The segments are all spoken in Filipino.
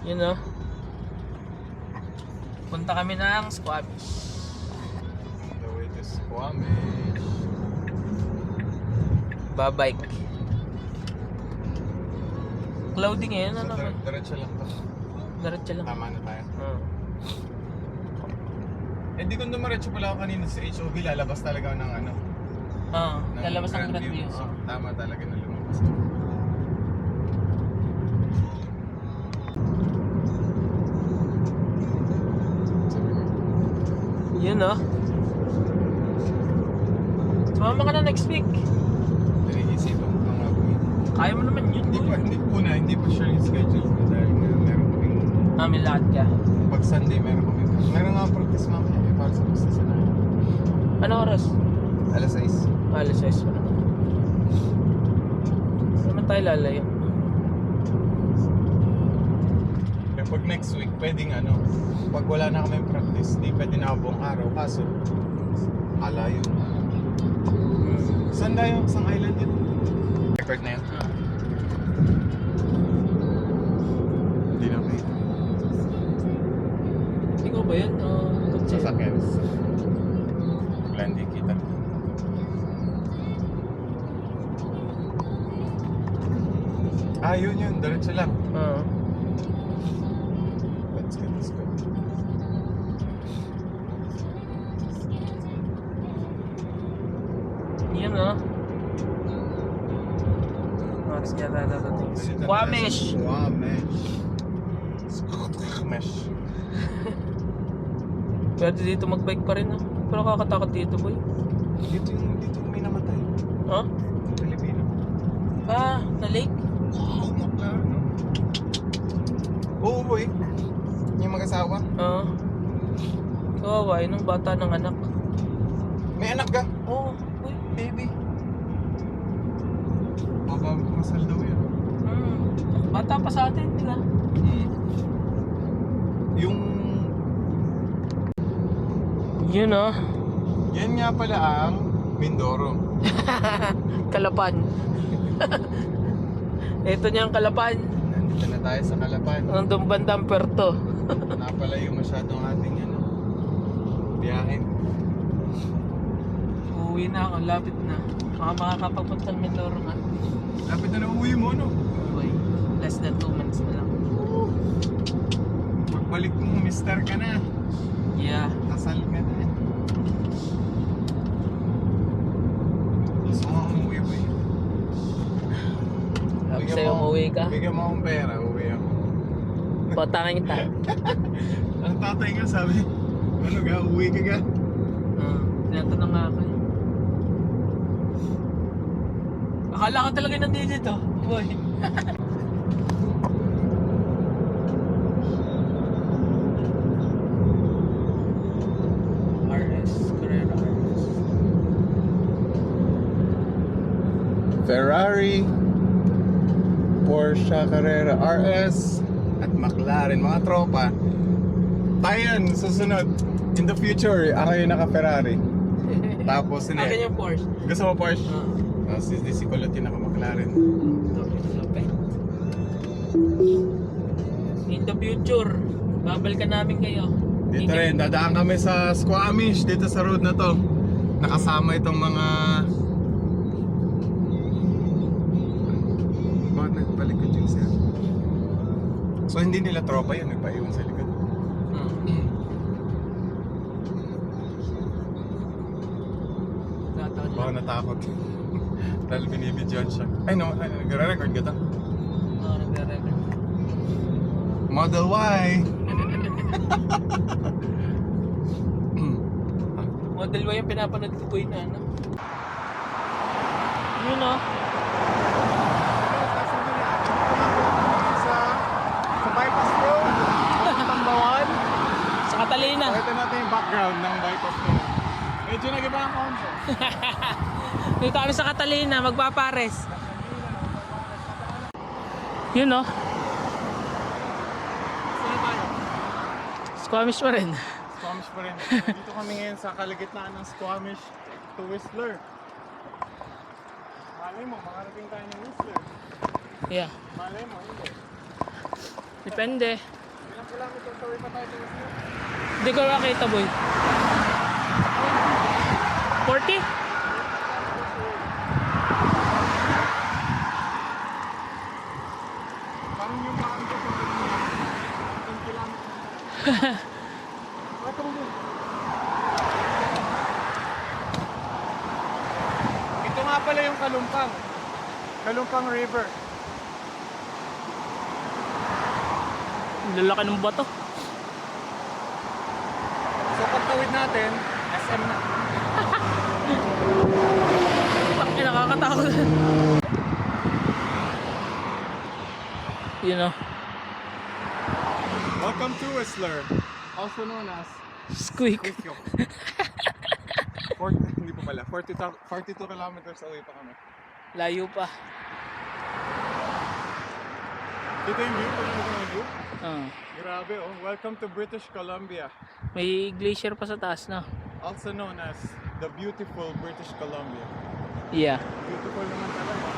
Yun o. Punta kami ng Squamish. On the way to Squamish. Babike. Cloudy ngayon, ano naman? Diretso lang to. Diretso lang. Tama na tayo. Oo. Di kung dumiretso pala ako kanina sa HOV, lalabas talaga ako ng ano. Lalabas ang Grand View. So, tama talaga na lumabas ako. Yun o. Sumama ka na next week. Pinag-isipan ko nga po yun. Kaya mo naman yun. Hindi pa sure yung schedule ko dahil meron kaming May lahat ka. pag Sunday meron nga practice mamaya para sa business na. Ano oras? Alas 6. Alas 6 pa naman. Saan naman tayo lalayo? Kaya pag next week, pwedeng ano, pag wala na kami practice, di pwede na ako buong araw. Kaso, alayo. Saan tayo? Sang island yun? Record na yun? Hindi na kayo. Ikaw ba yun? Kotse? Sasakyan. Wala, hindi kita. Yun. Diretso lang. Let's go. Yun o. Oras kaya dadating. Squamish! Squamish. Pwede dito magbike pa rin pero kakatakot dito boy. Dito may namatay. Pilipino. Na lake? Wow, McLaren. Oo boy. Yung mag-asawa. Kawawa yun ng bata ng anak. May anak ka? Oo, boy. Baby. Masal daw yun. Bata pa sa atin, di ba? Yung... Yun o. Yan nga pala ang Mindoro. Kalapan. Ito niya ang Kalapan. Nandito na tayo sa Kalapan. Nandun bandang Puerto. Napalayo masyadong ating biyahin. Uuwi na ako, lapit na. Baka makakapagpunta ng Mindoro nga. Lapit na uwi mo, no? Boy, less than 2 months na lang. Pagbalik mo, mister ka na. Yeah. Kasal ka na. Gusto mo umuwi ba yun? Sabi sa'yo umuwi ka? Bigyan mo akong pera, uwi ako. Patangin kita. Ang tatay nga sabi, ano ga, uwi ka ga? Tinatanong nga ako. Akala ko talaga nandito dito. Boy. Carrera RS. Ferrari, Porsche Carrera RS, at McLaren, mga tropa. Tayo yan, susunod. In the future, ako yung naka-Ferrari. Tapos, Akin yung Porsche. Gusto mo Porsche? Si Kulot yung naka-McLaren. Lupit. In the future, babalikan namin kayo. Dito rin, dadaan kami sa Squamish, dito sa road na to. Nakasama itong mga... Bakit nagpalikod yung sir? So hindi nila tropa yun, nagpaiwan sa likod. Baka natakot. Dahil binibidyoan siya. Ay no, nagre-record ka to? Oo, nagre-record. Model Y! Model Y yung pinapanood ko po yun ano. Yun o. Sa bypass road, Tambawan. Sa Catalina. Ito natin yung background ng bypass road. Medyo nag-iba ang konso. Dito kami sa Catalina, magpapares. Yun o. Squamish pa rin. Squamish pa rin. Dito kami ngayon sa kalagitnaan ng Squamish to Whistler. Malay mo, makarating tayo ng Whistler. Yeah. Malay mo, hindi. Depende. kilometers away pa tayo sa Whistler. Hindi ko nakita, boy. 40? Parang yung baan ko sa 10 kilometers. Ito mo. Ito nga pala yung Kalumpang. Kalumpang River. Lalaki ng bato. So pagtawid natin, SM na. Ay, nakakatakot. You know. Welcome to Whistler, also known as Squeak. Squeakyok. Hindi pa pala, 42 kilometers away pa kami. Layo pa. Dito yung view, pag yung view. Ah. Grabe oh, welcome to British Columbia. May glacier pa sa taas na. Also known as the beautiful British Columbia. Yeah. Beautiful naman talaga.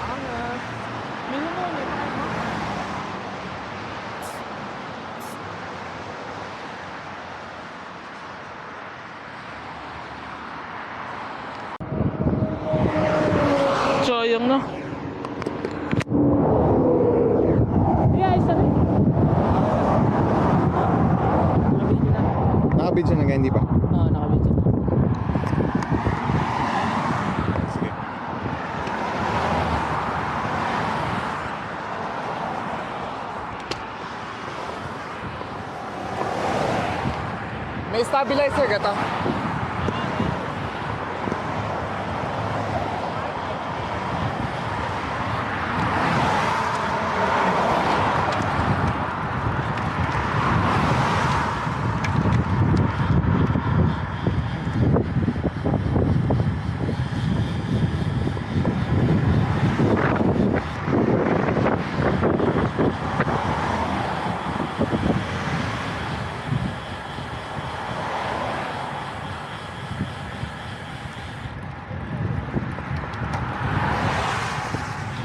Angat! Meron mo, may pa mo. Sayang no. Yeah, isa rin. Nakabidyo na. Nakabidyo na nga, hindi pa? Oo, nakabidyo na. Sige. May stabilizer ka to?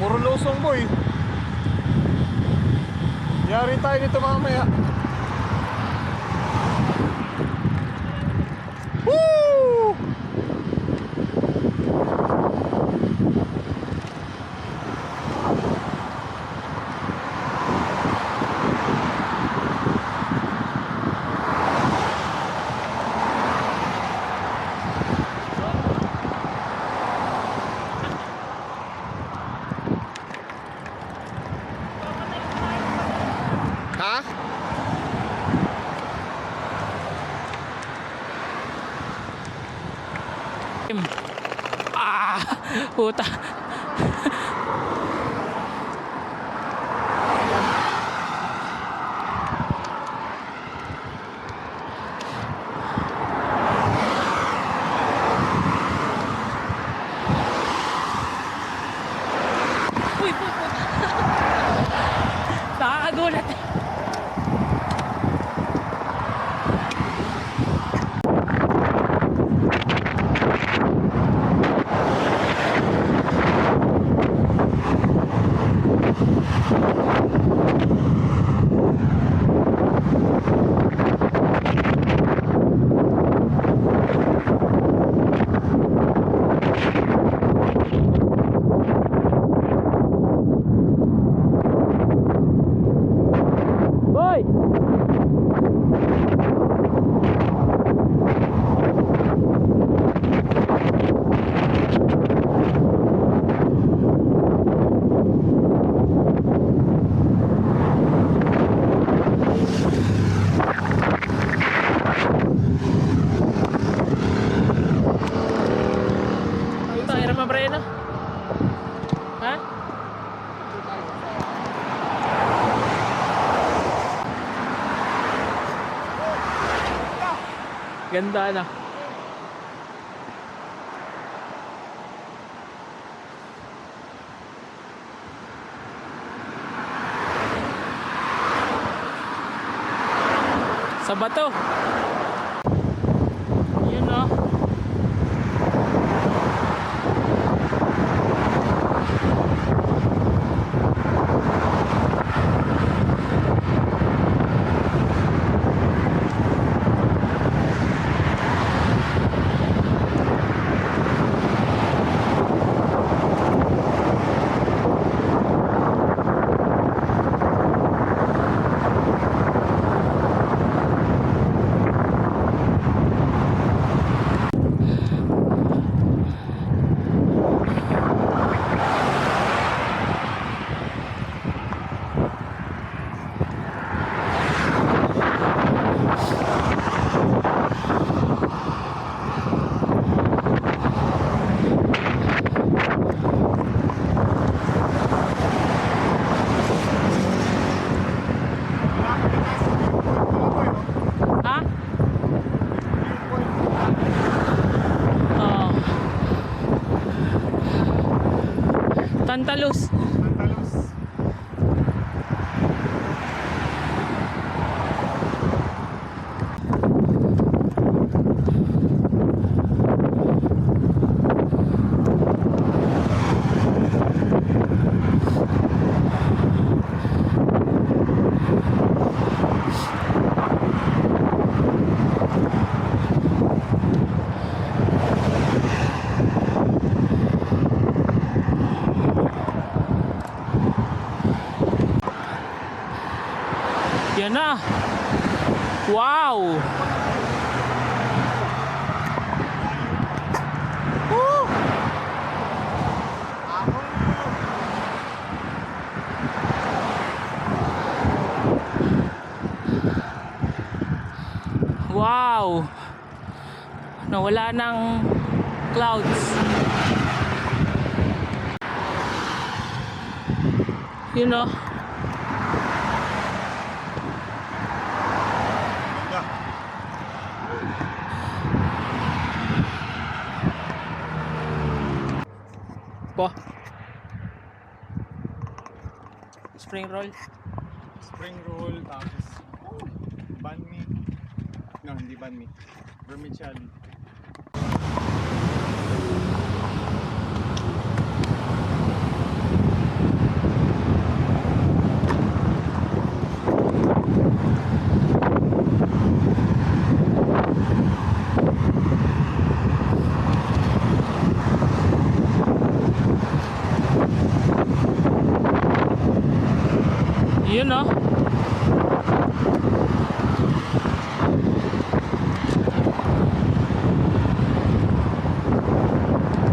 Puro losong boy. Yari tayo dito mamaya. Woo! Ha? Ah! Puta. Uy, puta. Nakakagulat. Boy! Ito, hirap mabreno. Ha? Ganda na. Sa bato. Yun no. Santa Luz. Santa Luz. Yan na. Wow. Woo! Wow. Nawala ng clouds. You know. Po. Spring roll. Spring roll, tapos banh mi. No, hindi banh mi. Vermicelli. Yun, no?